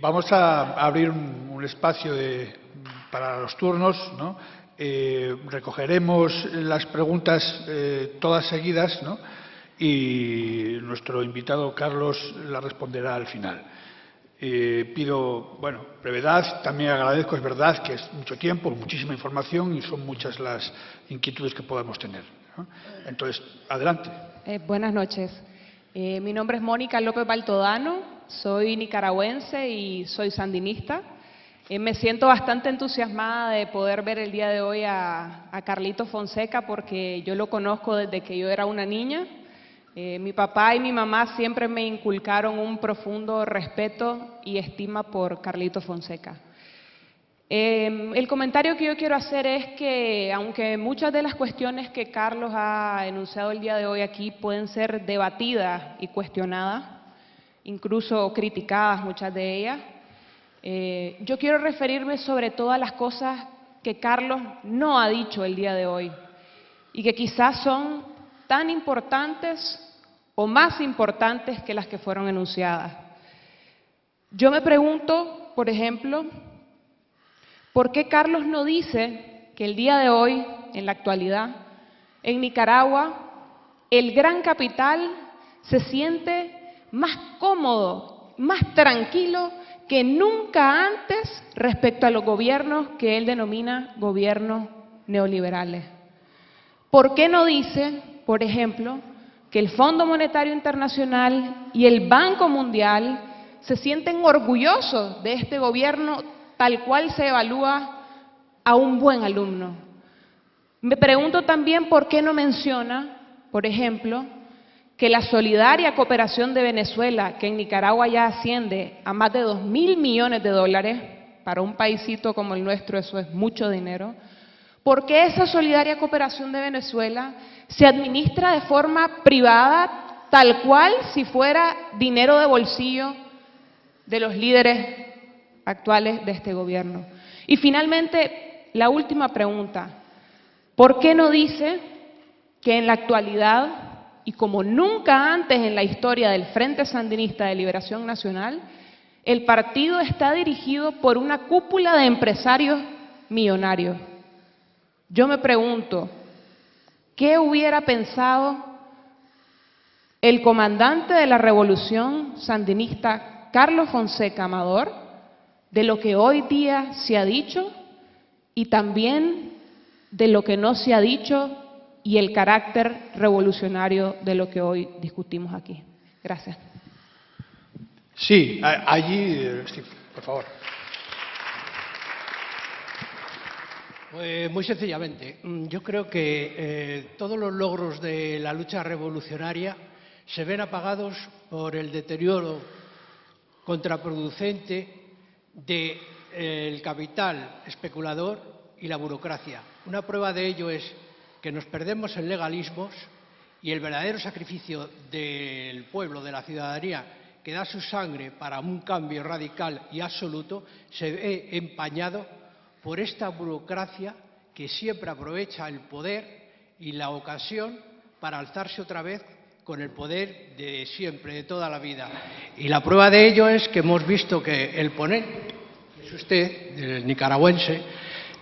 Vamos a abrir un espacio para los turnos, ¿no? Recogeremos las preguntas todas seguidas, ¿no? Y nuestro invitado Carlos las responderá al final. Pido, brevedad. También agradezco, es verdad que es mucho tiempo, muchísima información y son muchas las inquietudes que podamos tener, ¿no? Entonces, adelante. Buenas noches. Mi nombre es Mónica López Baltodano, soy nicaragüense y soy sandinista. Me siento bastante entusiasmada de poder ver el día de hoy a Carlitos Fonseca porque yo lo conozco desde que yo era una niña. Mi papá y mi mamá siempre me inculcaron un profundo respeto y estima por Carlitos Fonseca. El comentario que yo quiero hacer es que, aunque muchas de las cuestiones que Carlos ha enunciado el día de hoy aquí pueden ser debatidas y cuestionadas, incluso criticadas muchas de ellas, yo quiero referirme sobre todo a las cosas que Carlos no ha dicho el día de hoy y que quizás son tan importantes o más importantes que las que fueron enunciadas. Yo me pregunto, por ejemplo, ¿por qué Carlos no dice que el día de hoy, en la actualidad, en Nicaragua, el gran capital se siente más cómodo, más tranquilo que nunca antes respecto a los gobiernos que él denomina gobiernos neoliberales? ¿Por qué no dice, por ejemplo, que el Fondo Monetario Internacional y el Banco Mundial se sienten orgullosos de este gobierno tal cual se evalúa a un buen alumno? Me pregunto también por qué no menciona, por ejemplo, que la solidaria cooperación de Venezuela, que en Nicaragua ya asciende a más de 2.000 millones de dólares, para un paísito como el nuestro eso es mucho dinero, ¿por qué esa solidaria cooperación de Venezuela se administra de forma privada, tal cual si fuera dinero de bolsillo de los líderes actuales de este gobierno? Y finalmente, la última pregunta, ¿por qué no dice que en la actualidad, y como nunca antes en la historia del Frente Sandinista de Liberación Nacional, el partido está dirigido por una cúpula de empresarios millonarios? Yo me pregunto, ¿qué hubiera pensado el comandante de la revolución sandinista, Carlos Fonseca Amador, de lo que hoy día se ha dicho y también de lo que no se ha dicho y el carácter revolucionario de lo que hoy discutimos aquí? Gracias. Sí, allí, Steve, por favor. Muy sencillamente, yo creo que todos los logros de la lucha revolucionaria se ven apagados por el deterioro contraproducente del capital especulador y la burocracia. Una prueba de ello es que nos perdemos en legalismos y el verdadero sacrificio del pueblo, de la ciudadanía, que da su sangre para un cambio radical y absoluto, se ve empañado por esta burocracia que siempre aprovecha el poder y la ocasión para alzarse otra vez con el poder de siempre, de toda la vida. Y la prueba de ello es que hemos visto que el ponente, que es usted, el nicaragüense,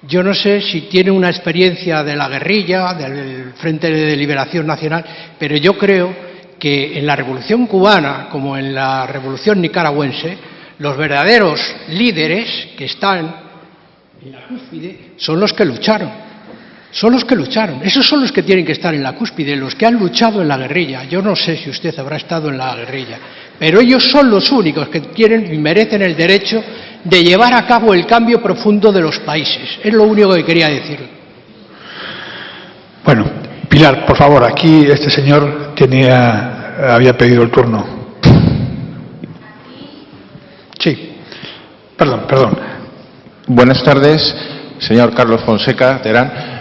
yo no sé si tiene una experiencia de la guerrilla, del Frente de Liberación Nacional, pero yo creo que en la Revolución Cubana, como en la Revolución Nicaragüense, los verdaderos líderes que están en la cúspide son los que lucharon. Son los que lucharon. Esos son los que tienen que estar en la cúspide, los que han luchado en la guerrilla. Yo no sé si usted habrá estado en la guerrilla, pero ellos son los únicos que tienen y merecen el derecho de llevar a cabo el cambio profundo de los países. Es lo único que quería decir. Bueno, Pilar, por favor, aquí este señor había pedido el turno. Sí, perdón. Buenas tardes, señor Carlos Fonseca Terán.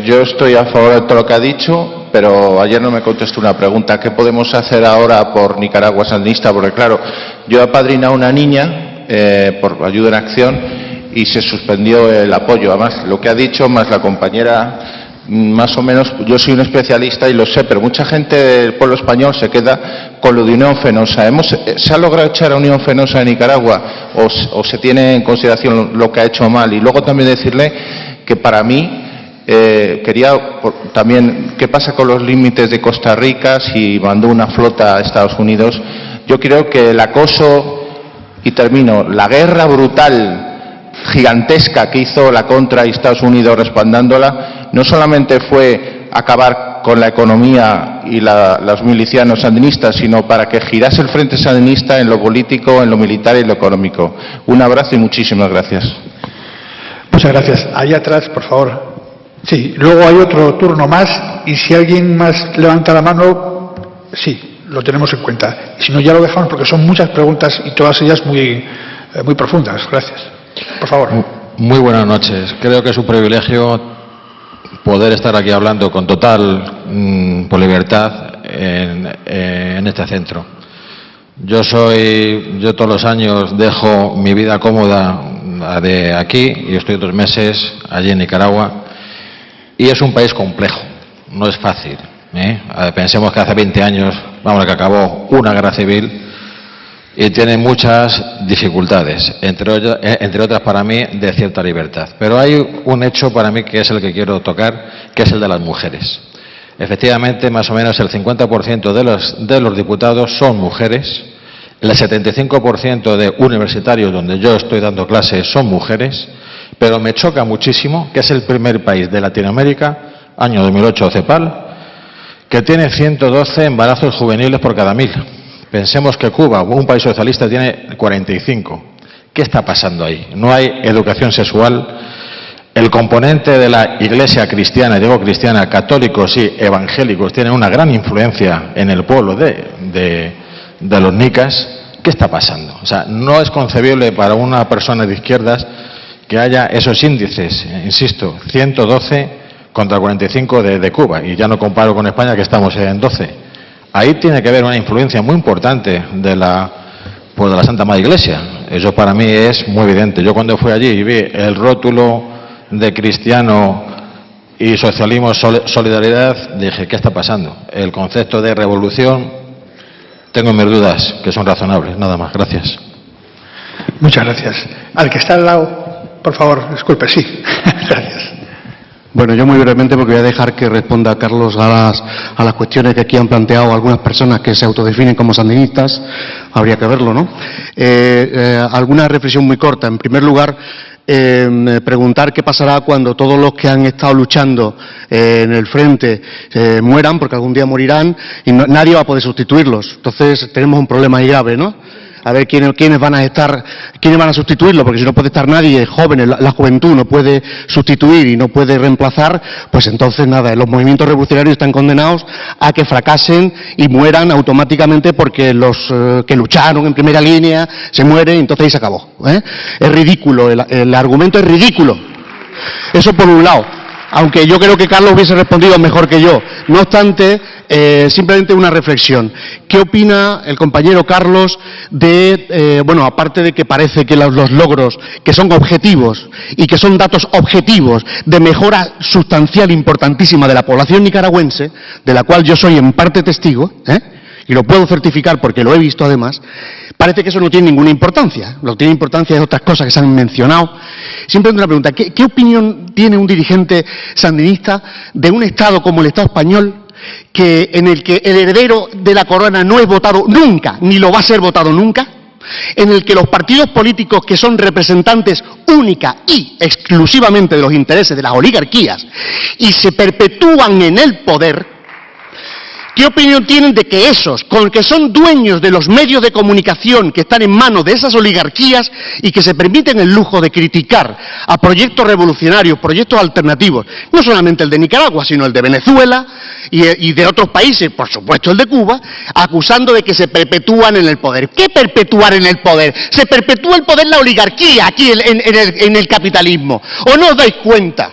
Yo estoy a favor de todo lo que ha dicho, pero ayer no me contestó una pregunta. ¿Qué podemos hacer ahora por Nicaragua sandinista? Porque claro, yo he apadrinado a una niña por ayuda en acción y se suspendió el apoyo. Además, lo que ha dicho, más la compañera más o menos, yo soy un especialista y lo sé, pero mucha gente del pueblo español se queda con lo de Unión Fenosa. ¿Se ha logrado echar a Unión Fenosa en Nicaragua o se tiene en consideración lo que ha hecho mal? Y luego también decirle que para mí, quería también, ¿qué pasa con los límites de Costa Rica si mandó una flota a Estados Unidos? Yo creo que el acoso, y termino, la guerra brutal, gigantesca que hizo la contra y Estados Unidos respaldándola, no solamente fue acabar con la economía y los milicianos sandinistas, sino para que girase el frente sandinista en lo político, en lo militar y en lo económico. Un abrazo y muchísimas gracias. Muchas gracias. Allá atrás, por favor. Sí, luego hay otro turno más y si alguien más levanta la mano, sí, lo tenemos en cuenta. Y si no, ya lo dejamos porque son muchas preguntas y todas ellas muy profundas. Gracias. Por favor. Muy buenas noches. Creo que es un privilegio poder estar aquí hablando con total libertad en este centro. Yo todos los años dejo mi vida cómoda de aquí y estoy 2 meses allí en Nicaragua y es un país complejo, no es fácil. Pensemos que hace 20 años, que acabó una guerra civil y tiene muchas dificultades, entre otras para mí de cierta libertad. Pero hay un hecho para mí que es el que quiero tocar, que es el de las mujeres. Efectivamente, más o menos el 50% de los diputados son mujeres, el 75% de universitarios donde yo estoy dando clases son mujeres, pero me choca muchísimo que es el primer país de Latinoamérica, año 2008 CEPAL, que tiene 112 embarazos juveniles por cada 1000. Pensemos que Cuba, un país socialista, tiene 45. ¿Qué está pasando ahí? No hay educación sexual. El componente de la iglesia cristiana, digo cristiana, católicos y evangélicos, tienen una gran influencia en el pueblo de los nicas. ¿Qué está pasando? O sea, no es concebible para una persona de izquierdas que haya esos índices, insisto, 112 contra 45 de Cuba, y ya no comparo con España que estamos en 12. Ahí tiene que haber una influencia muy importante de la Santa Madre Iglesia. Eso para mí es muy evidente. Yo cuando fui allí y vi el rótulo de cristiano y socialismo solidaridad, dije, ¿qué está pasando? El concepto de revolución, tengo mis dudas, que son razonables. Nada más, gracias. Muchas gracias. Al que está al lado, por favor, disculpe, sí. Gracias. Bueno, yo muy brevemente, porque voy a dejar que responda Carlos a las cuestiones que aquí han planteado algunas personas que se autodefinen como sandinistas. Habría que verlo, ¿no? Alguna reflexión muy corta. En primer lugar, preguntar qué pasará cuando todos los que han estado luchando en el frente mueran, porque algún día morirán y nadie va a poder sustituirlos. Entonces tenemos un problema ahí grave, ¿no? A ver quiénes van a sustituirlo, porque si no puede estar nadie, jóvenes, la juventud no puede sustituir y no puede reemplazar, pues entonces nada, los movimientos revolucionarios están condenados a que fracasen y mueran automáticamente porque los que lucharon en primera línea se mueren y entonces ahí se acabó. Es ridículo, el argumento es ridículo. Eso por un lado. Aunque yo creo que Carlos hubiese respondido mejor que yo. No obstante, simplemente una reflexión. ¿Qué opina el compañero Carlos de, aparte de que parece que los logros, que son objetivos y que son datos objetivos de mejora sustancial importantísima de la población nicaragüense, de la cual yo soy en parte testigo, y lo puedo certificar porque lo he visto además, parece que eso no tiene ninguna importancia. Lo que tiene importancia es otras cosas que se han mencionado. Simplemente una pregunta, ¿qué opinión tiene un dirigente sandinista de un Estado como el Estado español, en el que el heredero de la corona no es votado nunca, ni lo va a ser votado nunca? En el que los partidos políticos que son representantes única y exclusivamente de los intereses de las oligarquías y se perpetúan en el poder. ¿Qué opinión tienen de que esos, con que son dueños de los medios de comunicación que están en manos de esas oligarquías y que se permiten el lujo de criticar a proyectos revolucionarios, proyectos alternativos, no solamente el de Nicaragua, sino el de Venezuela y de otros países, por supuesto el de Cuba, acusando de que se perpetúan en el poder? ¿Qué perpetuar en el poder? Se perpetúa el poder la oligarquía aquí en el capitalismo. ¿O no os dais cuenta?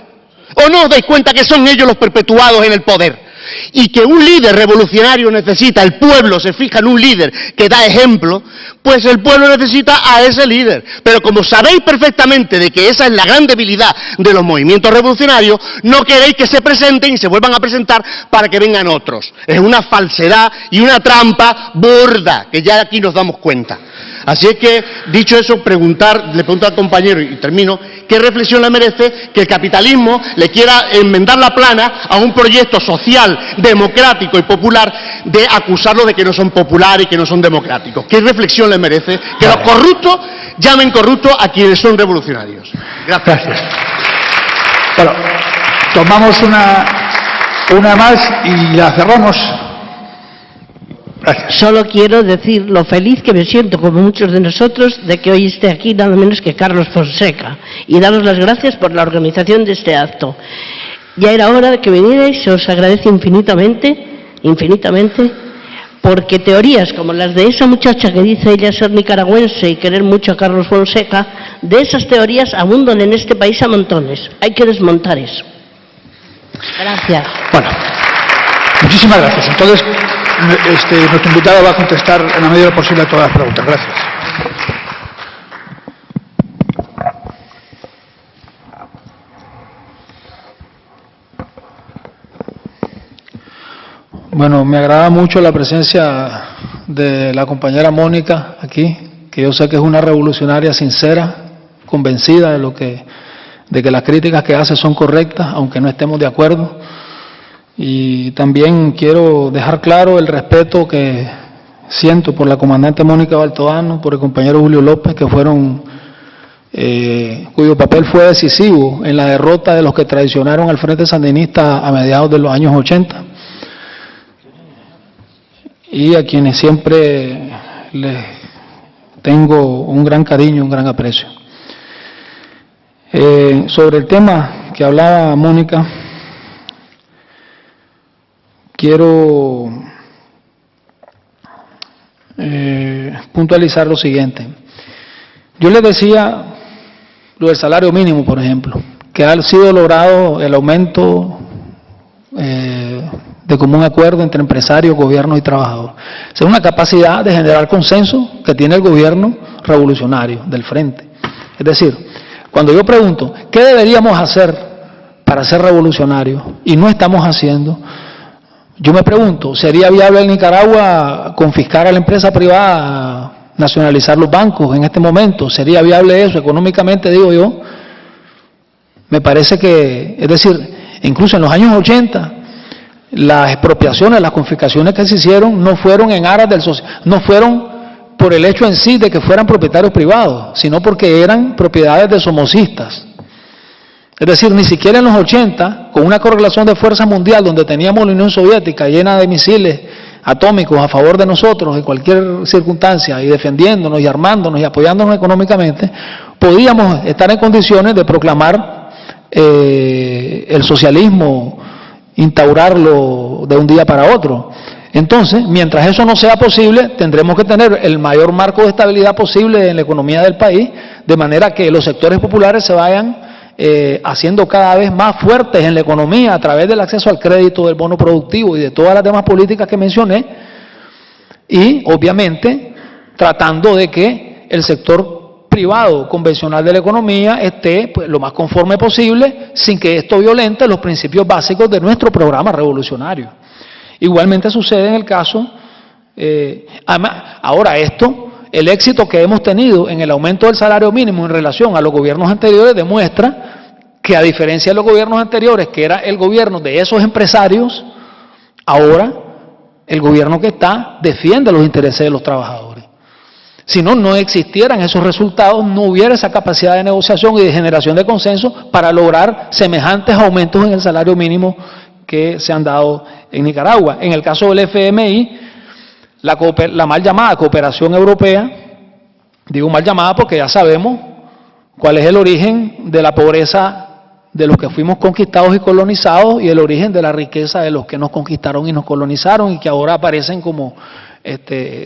¿O no os dais cuenta que son ellos los perpetuados en el poder? y que un líder revolucionario necesita, el pueblo se fija en un líder que da ejemplo, pues el pueblo necesita a ese líder. Pero como sabéis perfectamente de que esa es la gran debilidad de los movimientos revolucionarios, no queréis que se presenten y se vuelvan a presentar para que vengan otros. Es una falsedad y una trampa burda, que ya aquí nos damos cuenta. Así es que, dicho eso, le pregunto al compañero, y termino, ¿qué reflexión le merece que el capitalismo le quiera enmendar la plana a un proyecto social, democrático y popular de acusarlo de que no son populares y que no son democráticos? ¿Qué reflexión le merece que los corruptos llamen corruptos a quienes son revolucionarios? Gracias. Bueno, tomamos una más y la cerramos. Gracias. Solo quiero decir lo feliz que me siento, como muchos de nosotros, de que hoy esté aquí nada menos que Carlos Fonseca, y daros las gracias por la organización de este acto. Ya era hora de que vinierais, os agradezco infinitamente, porque teorías como las de esa muchacha que dice ella ser nicaragüense y querer mucho a Carlos Fonseca, de esas teorías abundan en este país a montones. Hay que desmontar eso. Gracias. Bueno, muchísimas gracias. Entonces, nuestro invitado va a contestar en la medida posible a todas las preguntas. Gracias. Bueno, me agrada mucho la presencia de la compañera Mónica aquí, que yo sé que es una revolucionaria sincera, convencida de que las críticas que hace son correctas, aunque no estemos de acuerdo. Y también quiero dejar claro el respeto que siento por la comandante Mónica Baltodano, por el compañero Julio López, que fueron, cuyo papel fue decisivo en la derrota de los que traicionaron al Frente Sandinista a mediados de los años 80, y a quienes siempre les tengo un gran cariño, un gran aprecio. Sobre el tema que hablaba Mónica, quiero puntualizar lo siguiente. Yo les decía lo del salario mínimo, por ejemplo, que ha sido logrado el aumento de común acuerdo entre empresarios, gobierno y trabajadores. Es una capacidad de generar consenso que tiene el gobierno revolucionario del Frente. Es decir, cuando yo pregunto, ¿qué deberíamos hacer para ser revolucionarios? Y no estamos haciendo. Yo me pregunto, ¿sería viable en Nicaragua confiscar a la empresa privada, nacionalizar los bancos en este momento? ¿Sería viable eso económicamente, digo yo? Me parece que, es decir, incluso en los años 80, las expropiaciones, las confiscaciones que se hicieron no fueron en aras del no fueron por el hecho en sí de que fueran propietarios privados, sino porque eran propiedades de somocistas. Es decir, ni siquiera en los 80, con una correlación de fuerza mundial donde teníamos la Unión Soviética llena de misiles atómicos a favor de nosotros en cualquier circunstancia, y defendiéndonos y armándonos y apoyándonos económicamente, podíamos estar en condiciones de proclamar el socialismo, instaurarlo de un día para otro. Entonces, mientras eso no sea posible, tendremos que tener el mayor marco de estabilidad posible en la economía del país, de manera que los sectores populares se vayan haciendo cada vez más fuertes en la economía a través del acceso al crédito, del bono productivo y de todas las demás políticas que mencioné, y obviamente tratando de que el sector privado convencional de la economía esté pues, lo más conforme posible, sin que esto violente los principios básicos de nuestro programa revolucionario. Igualmente sucede en el caso, ahora esto, el éxito que hemos tenido en el aumento del salario mínimo en relación a los gobiernos anteriores demuestra que, a diferencia de los gobiernos anteriores, que era el gobierno de esos empresarios, ahora el gobierno que está defiende los intereses de los trabajadores. Si no, no existieran esos resultados, no hubiera esa capacidad de negociación y de generación de consenso para lograr semejantes aumentos en el salario mínimo que se han dado en Nicaragua. En el caso del FMI, la mal llamada cooperación europea, digo mal llamada porque ya sabemos cuál es el origen de la pobreza de los que fuimos conquistados y colonizados y el origen de la riqueza de los que nos conquistaron y nos colonizaron y que ahora aparecen como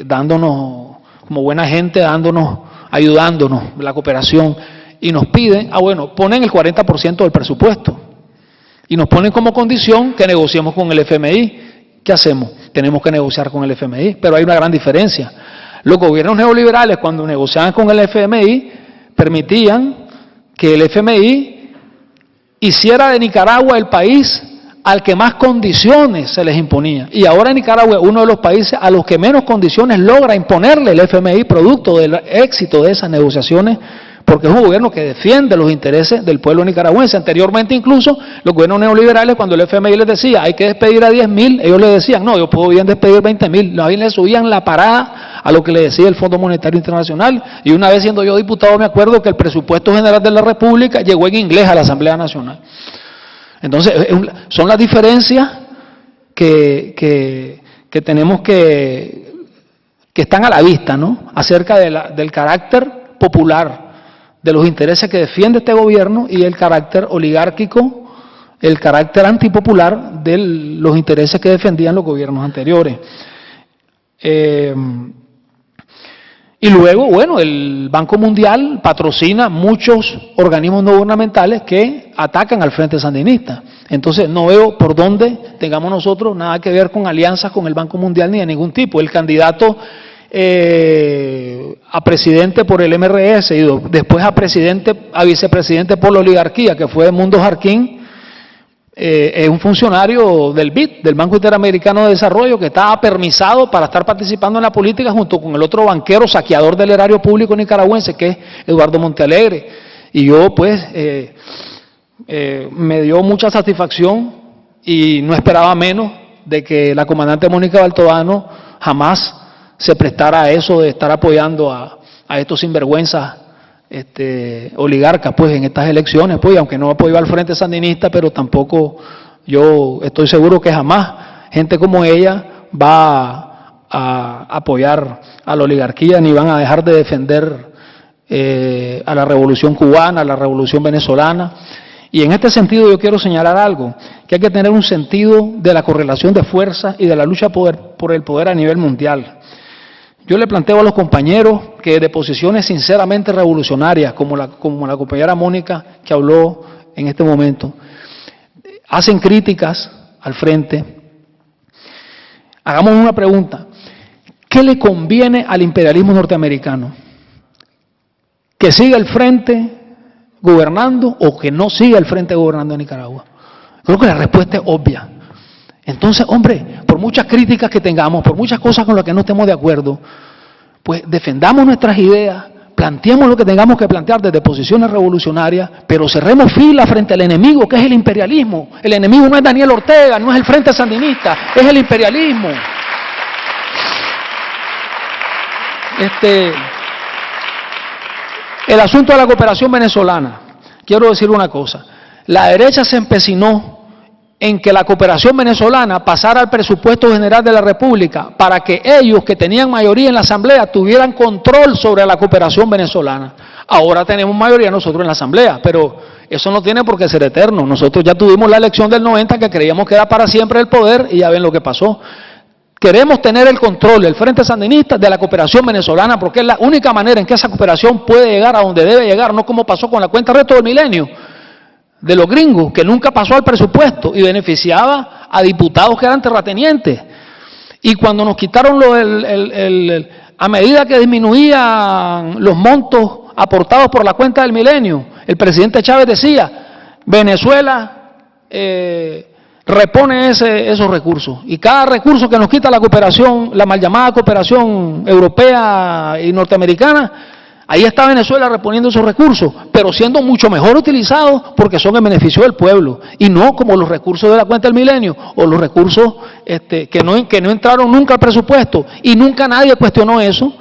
dándonos, como buena gente, ayudándonos, la cooperación, y nos piden, bueno, ponen el 40% del presupuesto. Y nos ponen como condición que negociemos con el FMI. ¿Qué hacemos? Tenemos que negociar con el FMI, pero hay una gran diferencia. Los gobiernos neoliberales, cuando negociaban con el FMI, permitían que el FMI hiciera de Nicaragua el país al que más condiciones se les imponía. Y ahora Nicaragua es uno de los países a los que menos condiciones logra imponerle el FMI, producto del éxito de esas negociaciones, porque es un gobierno que defiende los intereses del pueblo nicaragüense. Anteriormente incluso, los gobiernos neoliberales, cuando el FMI les decía hay que despedir a 10.000, ellos les decían, no, yo puedo bien despedir 20.000, ahí le subían la parada a lo que le decía el Fondo Monetario Internacional. Y una vez siendo yo diputado me acuerdo que el presupuesto general de la República llegó en inglés a la Asamblea Nacional. Entonces, son las diferencias que tenemos que están a la vista, ¿no? Acerca del carácter popular, de los intereses que defiende este gobierno y el carácter oligárquico, el carácter antipopular de los intereses que defendían los gobiernos anteriores. Y luego, bueno, el Banco Mundial patrocina muchos organismos no gubernamentales que atacan al Frente Sandinista. Entonces, no veo por dónde tengamos nosotros nada que ver con alianzas con el Banco Mundial ni de ningún tipo. El candidato a presidente por el MRS y después a vicepresidente por la oligarquía, que fue Edmundo Jarquín, es un funcionario del BID, del Banco Interamericano de Desarrollo, que estaba permisado para estar participando en la política junto con el otro banquero saqueador del erario público nicaragüense, que es Eduardo Montealegre. Y yo, pues, me dio mucha satisfacción y no esperaba menos de que la comandante Mónica Baltodano jamás se prestara a eso de estar apoyando a estos sinvergüenzas oligarcas, pues, en estas elecciones, pues, aunque no apoyó al Frente Sandinista, pero tampoco yo estoy seguro que jamás gente como ella va a apoyar a la oligarquía, ni van a dejar de defender a la revolución cubana, a la revolución venezolana. Y en este sentido yo quiero señalar algo, que hay que tener un sentido de la correlación de fuerzas y de la lucha por el poder a nivel mundial. Yo le planteo a los compañeros que de posiciones sinceramente revolucionarias, como la compañera Mónica que habló en este momento, hacen críticas al frente. Hagamos una pregunta: ¿qué le conviene al imperialismo norteamericano? ¿Que siga el frente gobernando o que no siga el frente gobernando en Nicaragua? Creo que la respuesta es obvia. Entonces, hombre, por muchas críticas que tengamos, por muchas cosas con las que no estemos de acuerdo, pues defendamos nuestras ideas, planteemos lo que tengamos que plantear desde posiciones revolucionarias, pero cerremos fila frente al enemigo, que es el imperialismo. El enemigo no es Daniel Ortega, no es el Frente Sandinista, es el imperialismo. El asunto de la cooperación venezolana, quiero decir una cosa: la derecha se empecinó en que la cooperación venezolana pasara al presupuesto general de la República para que ellos, que tenían mayoría en la Asamblea, tuvieran control sobre la cooperación venezolana. Ahora tenemos mayoría nosotros en la Asamblea, pero eso no tiene por qué ser eterno. Nosotros ya tuvimos la elección del 90, que creíamos que era para siempre el poder, y ya ven lo que pasó. Queremos tener el control del Frente Sandinista de la cooperación venezolana, porque es la única manera en que esa cooperación puede llegar a donde debe llegar, no como pasó con la cuenta resto del milenio de los gringos, que nunca pasó al presupuesto y beneficiaba a diputados que eran terratenientes. Y cuando nos quitaron a medida que disminuían los montos aportados por la cuenta del milenio, el presidente Chávez decía: Venezuela repone esos recursos, y cada recurso que nos quita la cooperación, la mal llamada cooperación europea y norteamericana, ahí está Venezuela reponiendo esos recursos, pero siendo mucho mejor utilizados porque son en beneficio del pueblo, y no como los recursos de la cuenta del milenio o los recursos que no entraron nunca al presupuesto, y nunca nadie cuestionó eso,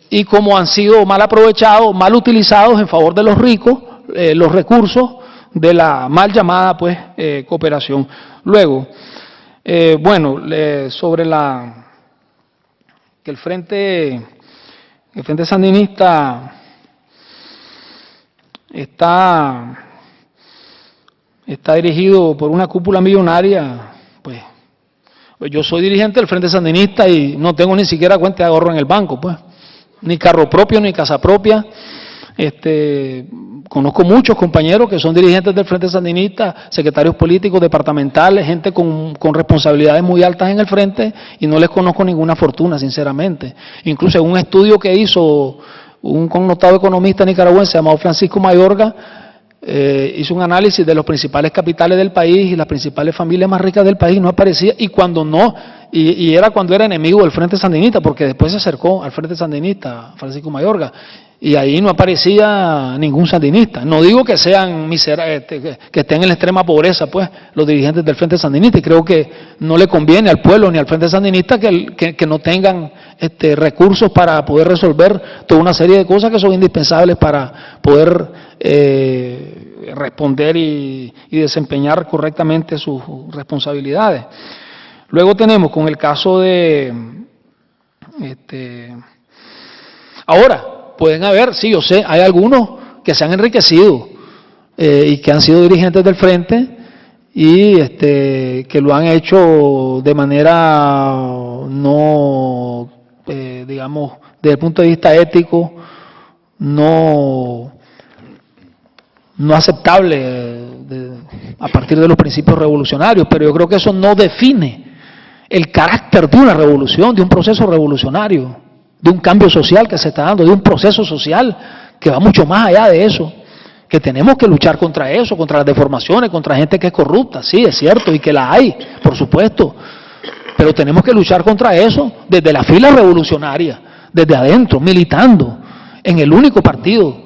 y como han sido mal aprovechados, mal utilizados en favor de los ricos, los recursos de la mal llamada, pues, cooperación. Luego, sobre que el Frente Sandinista está dirigido por una cúpula millonaria, pues yo soy dirigente del Frente Sandinista y no tengo ni siquiera cuenta de ahorro en el banco, pues, ni carro propio, ni casa propia, Conozco muchos compañeros que son dirigentes del Frente Sandinista, secretarios políticos, departamentales, gente con responsabilidades muy altas en el Frente, y no les conozco ninguna fortuna, sinceramente. Incluso en un estudio que hizo un connotado economista nicaragüense llamado Francisco Mayorga, hizo un análisis de los principales capitales del país y las principales familias más ricas del país, no aparecía, y cuando no, y era cuando era enemigo del Frente Sandinista, porque después se acercó al Frente Sandinista, Francisco Mayorga, y ahí no aparecía ningún sandinista. No digo que sean que estén en la extrema pobreza, pues, los dirigentes del Frente Sandinista, y creo que no le conviene al pueblo ni al Frente Sandinista que no tengan recursos para poder resolver toda una serie de cosas que son indispensables para poder responder y desempeñar correctamente sus responsabilidades. Luego tenemos con el caso de ahora, pueden haber, sí, yo sé, hay algunos que se han enriquecido y que han sido dirigentes del Frente y que lo han hecho de manera no, digamos, desde el punto de vista ético, no aceptable a partir de los principios revolucionarios, pero yo creo que eso no define el carácter de una revolución, de un proceso revolucionario, de un cambio social que se está dando, de un proceso social que va mucho más allá de eso, que tenemos que luchar contra eso, contra las deformaciones, contra gente que es corrupta, sí, es cierto, y que la hay, por supuesto, pero tenemos que luchar contra eso desde la fila revolucionaria, desde adentro, militando en el único partido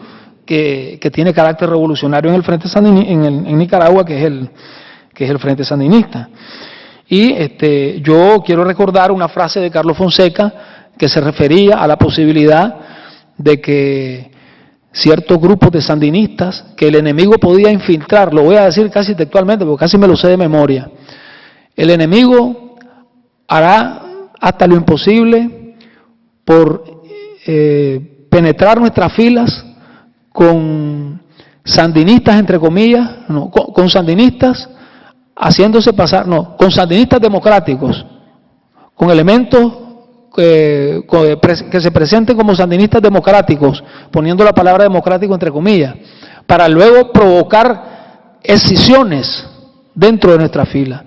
que tiene carácter revolucionario en el Frente Sandinista, en Nicaragua, que es el Frente Sandinista. Y yo quiero recordar una frase de Carlos Fonseca que se refería a la posibilidad de que ciertos grupos de sandinistas que el enemigo podía infiltrar, lo voy a decir casi textualmente porque casi me lo sé de memoria, el enemigo hará hasta lo imposible por penetrar nuestras filas con sandinistas, entre comillas, no, con sandinistas haciéndose pasar, no, con sandinistas democráticos, con elementos que se presenten como sandinistas democráticos, poniendo la palabra democrático entre comillas, para luego provocar escisiones dentro de nuestra fila.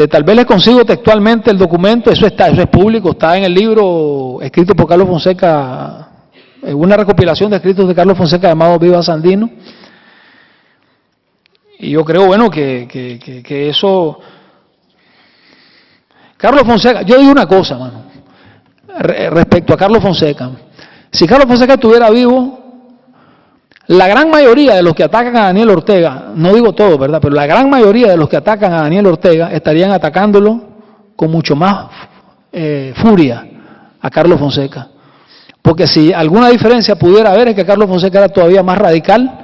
Tal vez les consigo textualmente el documento, eso es público, está en el libro escrito por Carlos Fonseca, una recopilación de escritos de Carlos Fonseca llamado Viva Sandino. Y yo creo, bueno, que eso... Carlos Fonseca, yo digo una cosa, mano, respecto a Carlos Fonseca. Si Carlos Fonseca estuviera vivo, la gran mayoría de los que atacan a Daniel Ortega, no digo todo, ¿verdad?, pero la gran mayoría de los que atacan a Daniel Ortega estarían atacándolo con mucho más furia a Carlos Fonseca. Porque si alguna diferencia pudiera haber es que Carlos Fonseca era todavía más radical,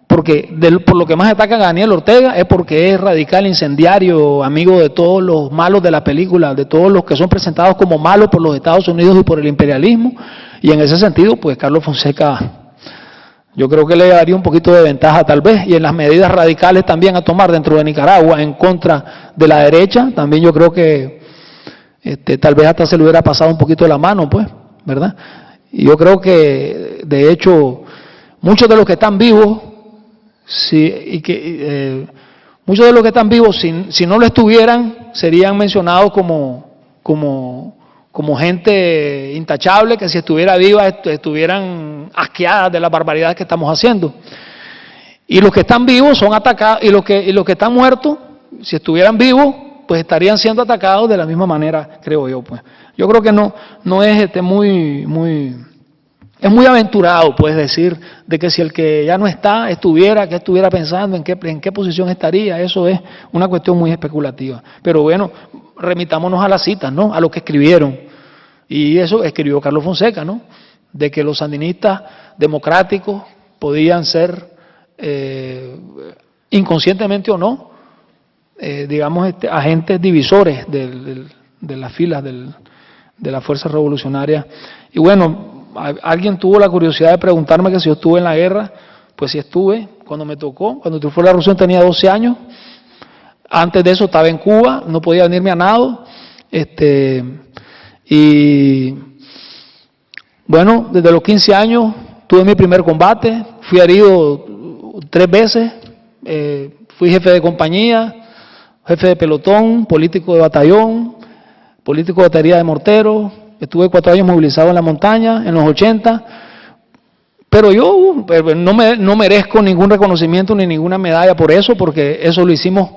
porque por lo que más atacan a Daniel Ortega es porque es radical, incendiario, amigo de todos los malos de la película, de todos los que son presentados como malos por los Estados Unidos y por el imperialismo, y en ese sentido, pues Carlos Fonseca, yo creo que le daría un poquito de ventaja tal vez, y en las medidas radicales también a tomar dentro de Nicaragua en contra de la derecha, también yo creo que tal vez hasta se le hubiera pasado un poquito la mano, pues, ¿verdad? Y yo creo que, de hecho, muchos de los que están vivos, muchos de los que están vivos, si no lo estuvieran, serían mencionados como gente intachable, que si estuviera viva estuvieran asqueadas de las barbaridades que estamos haciendo. Y los que están vivos son atacados, y los que están muertos, si estuvieran vivos, pues estarían siendo atacados de la misma manera, creo yo, pues. Yo creo que no es es muy aventurado, puedes decir, de que si el que ya no está estuviera, ¿qué estuviera pensando? ¿En qué posición estaría? Eso es una cuestión muy especulativa. Pero bueno, remitámonos a las citas, ¿no?, a lo que escribieron. Y eso escribió Carlos Fonseca, ¿no?, de que los sandinistas democráticos podían ser, inconscientemente o no, digamos, agentes divisores de las filas de la fuerza revolucionaria. Y bueno, alguien tuvo la curiosidad de preguntarme que si yo estuve en la guerra. Pues sí estuve, cuando me tocó, cuando triunfó la revolución tenía 12 años, antes de eso estaba en Cuba, no podía venirme a nado, y Bueno, desde los 15 años tuve mi primer combate, fui herido 3 veces, fui jefe de compañía, jefe de pelotón, político de batallón, político de batería de morteros, estuve 4 años movilizado en la montaña, en los 80, pero yo no merezco ningún reconocimiento ni ninguna medalla por eso, porque eso lo hicimos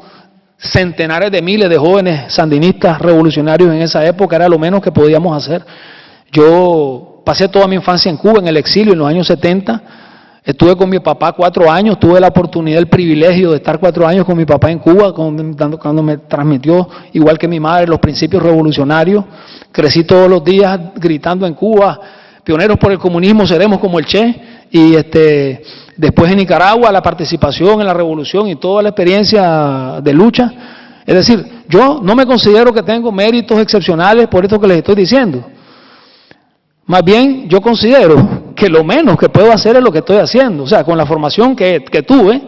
centenares de miles de jóvenes sandinistas revolucionarios en esa época, era lo menos que podíamos hacer. Yo pasé toda mi infancia en Cuba, en el exilio, en los años 70, estuve con mi papá 4 años, tuve la oportunidad, el privilegio de estar 4 años con mi papá en Cuba, cuando me transmitió, igual que mi madre, los principios revolucionarios. Crecí todos los días gritando en Cuba, pioneros por el comunismo, seremos como el Che, y después en Nicaragua, la participación en la revolución y toda la experiencia de lucha. Es decir, yo no me considero que tengo méritos excepcionales por esto que les estoy diciendo. Más bien, yo considero que lo menos que puedo hacer es lo que estoy haciendo. O sea, con la formación que tuve,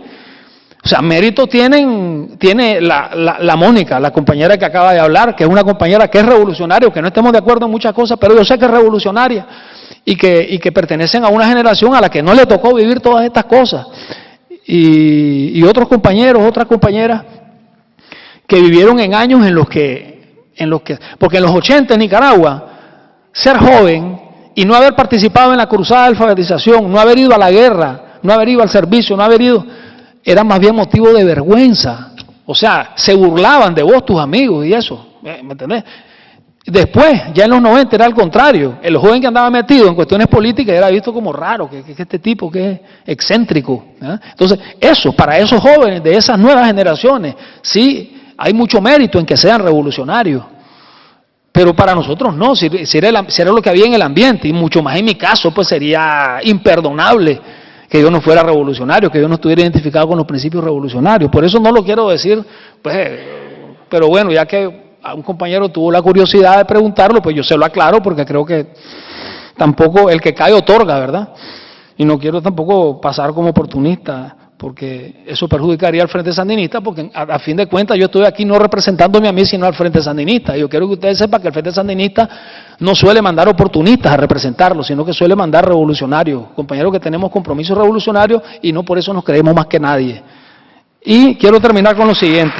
o sea, mérito tiene la Mónica, la compañera que acaba de hablar, que es una compañera que es revolucionaria, que no estemos de acuerdo en muchas cosas, pero yo sé que es revolucionaria y que pertenecen a una generación a la que no le tocó vivir todas estas cosas. Y otros compañeros, otras compañeras que vivieron en años en los que, porque en los 80 en Nicaragua, ser joven y no haber participado en la cruzada de alfabetización, no haber ido a la guerra, no haber ido al servicio, no haber ido, era más bien motivo de vergüenza. O sea, se burlaban de vos, tus amigos y eso, ¿me entendés? Después, ya en los 90 era al contrario, el joven que andaba metido en cuestiones políticas era visto como raro, que este tipo que es excéntrico, ¿eh? Entonces, para esos jóvenes de esas nuevas generaciones, sí, hay mucho mérito en que sean revolucionarios. Pero para nosotros no, si era lo que había en el ambiente, y mucho más en mi caso, pues sería imperdonable que yo no fuera revolucionario, que yo no estuviera identificado con los principios revolucionarios. Por eso no lo quiero decir, pues, pero bueno, ya que a un compañero tuvo la curiosidad de preguntarlo, pues yo se lo aclaro, porque creo que tampoco el que cae otorga, ¿verdad? Y no quiero tampoco pasar como oportunista, porque eso perjudicaría al Frente Sandinista, porque a fin de cuentas yo estoy aquí no representándome a mí, sino al Frente Sandinista. Yo quiero que ustedes sepan que el Frente Sandinista no suele mandar oportunistas a representarlo, sino que suele mandar revolucionarios, compañeros que tenemos compromisos revolucionarios y no por eso nos creemos más que nadie. Y quiero terminar con lo siguiente.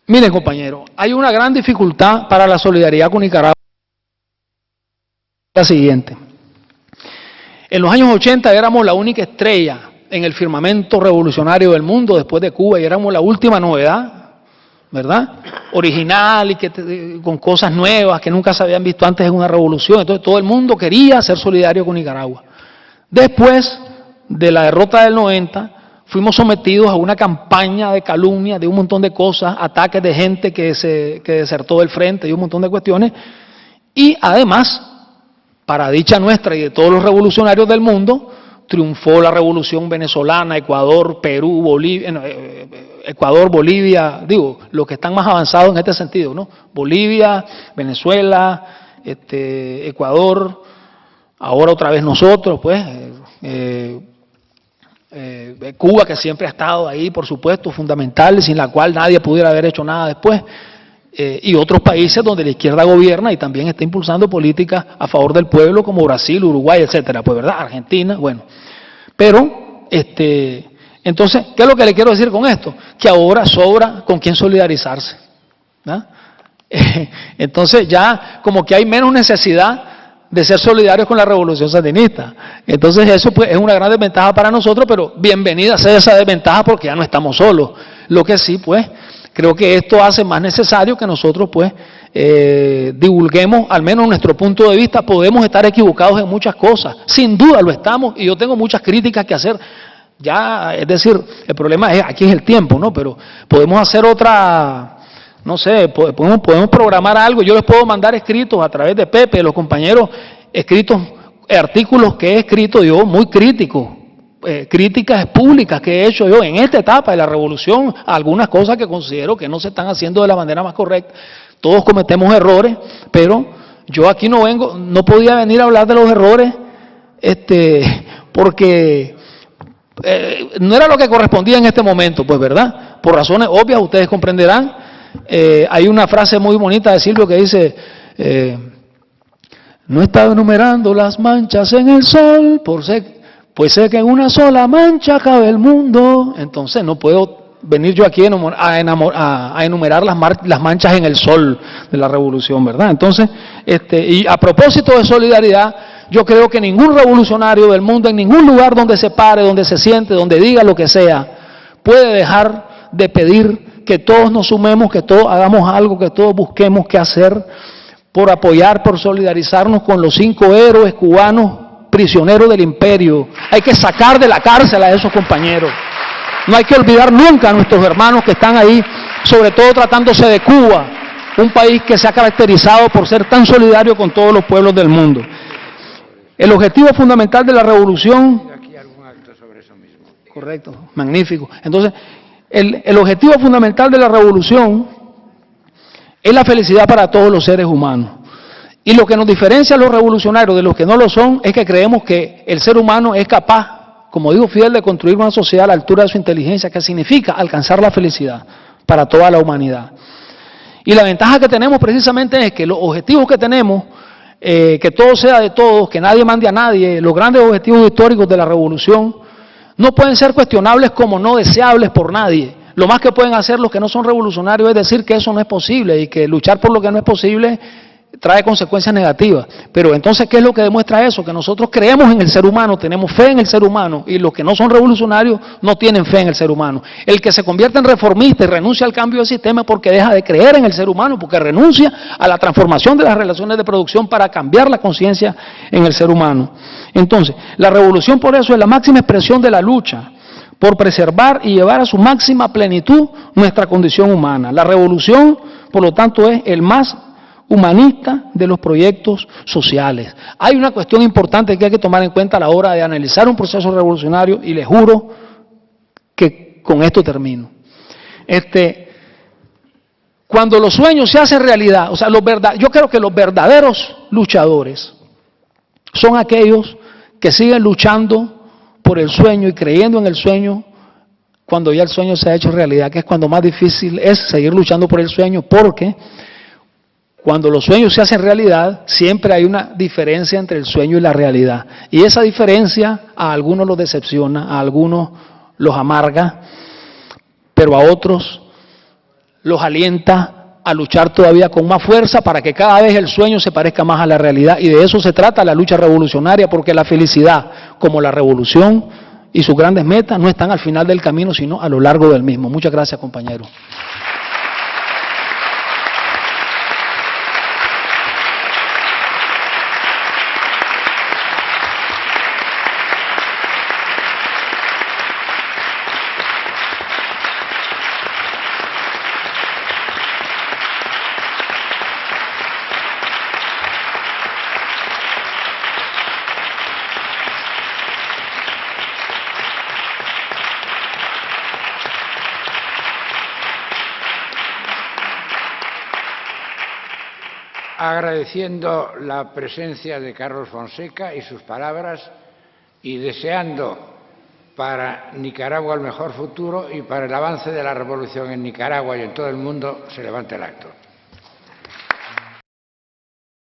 Miren, compañeros, hay una gran dificultad para la solidaridad con Nicaragua. La siguiente. En los años 80 éramos la única estrella en el firmamento revolucionario del mundo después de Cuba y éramos la última novedad, ¿verdad? Original y con cosas nuevas que nunca se habían visto antes en una revolución. Entonces todo el mundo quería ser solidario con Nicaragua. Después de la derrota del 90, fuimos sometidos a una campaña de calumnia, de un montón de cosas, ataques de gente que desertó del frente y un montón de cuestiones. Y además, para dicha nuestra y de todos los revolucionarios del mundo, triunfó la revolución venezolana, Ecuador, Perú, Bolivia, digo, los que están más avanzados en este sentido, ¿no? Bolivia, Venezuela, Ecuador, ahora otra vez nosotros, pues, Cuba, que siempre ha estado ahí, por supuesto, fundamental, sin la cual nadie pudiera haber hecho nada después. Y otros países donde la izquierda gobierna y también está impulsando políticas a favor del pueblo, como Brasil, Uruguay, etcétera, pues verdad, Argentina, bueno. Pero, entonces, ¿qué es lo que le quiero decir con esto? Que ahora sobra con quién solidarizarse, ¿no? Entonces ya como que hay menos necesidad de ser solidarios con la revolución sandinista. Entonces eso pues es una gran desventaja para nosotros, pero bienvenida sea esa desventaja porque ya no estamos solos. Lo que sí, pues, creo que esto hace más necesario que nosotros, pues, divulguemos, al menos nuestro punto de vista. Podemos estar equivocados en muchas cosas, sin duda lo estamos, y yo tengo muchas críticas que hacer. Ya, es decir, el problema es, aquí es el tiempo, ¿no? Pero podemos hacer otra, no sé, podemos programar algo. Yo les puedo mandar escritos a través de Pepe, los compañeros, artículos que he escrito yo, muy críticos, críticas públicas que he hecho yo en esta etapa de la revolución, algunas cosas que considero que no se están haciendo de la manera más correcta. Todos cometemos errores, pero yo aquí no podía venir a hablar de los errores, porque no era lo que correspondía en este momento, pues verdad, por razones obvias ustedes comprenderán. Hay una frase muy bonita de Silvio que dice, no he estado enumerando las manchas en el sol, pues sé que en una sola mancha cabe el mundo. Entonces no puedo venir yo aquí a enumerar las manchas en el sol de la revolución, ¿verdad? Entonces, y a propósito de solidaridad, yo creo que ningún revolucionario del mundo, en ningún lugar donde se pare, donde se siente, donde diga lo que sea, puede dejar de pedir que todos nos sumemos, que todos hagamos algo, que todos busquemos qué hacer por apoyar, por solidarizarnos con los 5 héroes cubanos prisioneros del imperio. Hay que sacar de la cárcel a esos compañeros. No hay que olvidar nunca a nuestros hermanos que están ahí, sobre todo tratándose de Cuba, un país que se ha caracterizado por ser tan solidario con todos los pueblos del mundo. El objetivo fundamental de la revolución... Aquí algún acto sobre eso mismo. Correcto, magnífico. Entonces, el objetivo fundamental de la revolución es la felicidad para todos los seres humanos. Y lo que nos diferencia a los revolucionarios de los que no lo son es que creemos que el ser humano es capaz, como dijo Fidel, de construir una sociedad a la altura de su inteligencia, que significa alcanzar la felicidad para toda la humanidad. Y la ventaja que tenemos precisamente es que los objetivos que tenemos, que todo sea de todos, que nadie mande a nadie, los grandes objetivos históricos de la revolución, no pueden ser cuestionables como no deseables por nadie. Lo más que pueden hacer los que no son revolucionarios es decir que eso no es posible y que luchar por lo que no es posible trae consecuencias negativas. Pero entonces, ¿qué es lo que demuestra eso? Que nosotros creemos en el ser humano, tenemos fe en el ser humano, y los que no son revolucionarios no tienen fe en el ser humano. El que se convierte en reformista y renuncia al cambio de sistema porque deja de creer en el ser humano, porque renuncia a la transformación de las relaciones de producción para cambiar la conciencia en el ser humano. Entonces, la revolución por eso es la máxima expresión de la lucha por preservar y llevar a su máxima plenitud nuestra condición humana. La revolución, por lo tanto, es el más humanista de los proyectos sociales. Hay una cuestión importante que hay que tomar en cuenta a la hora de analizar un proceso revolucionario, y les juro que con esto termino. Cuando los sueños se hacen realidad, o sea, yo creo que los verdaderos luchadores son aquellos que siguen luchando por el sueño y creyendo en el sueño cuando ya el sueño se ha hecho realidad, que es cuando más difícil es seguir luchando por el sueño, porque cuando los sueños se hacen realidad, siempre hay una diferencia entre el sueño y la realidad. Y esa diferencia a algunos los decepciona, a algunos los amarga, pero a otros los alienta a luchar todavía con más fuerza para que cada vez el sueño se parezca más a la realidad. Y de eso se trata la lucha revolucionaria, porque la felicidad, como la revolución y sus grandes metas, no están al final del camino, sino a lo largo del mismo. Muchas gracias, compañeros. Agradeciendo la presencia de Carlos Fonseca y sus palabras, y deseando para Nicaragua el mejor futuro y para el avance de la revolución en Nicaragua y en todo el mundo, se levanta el acto.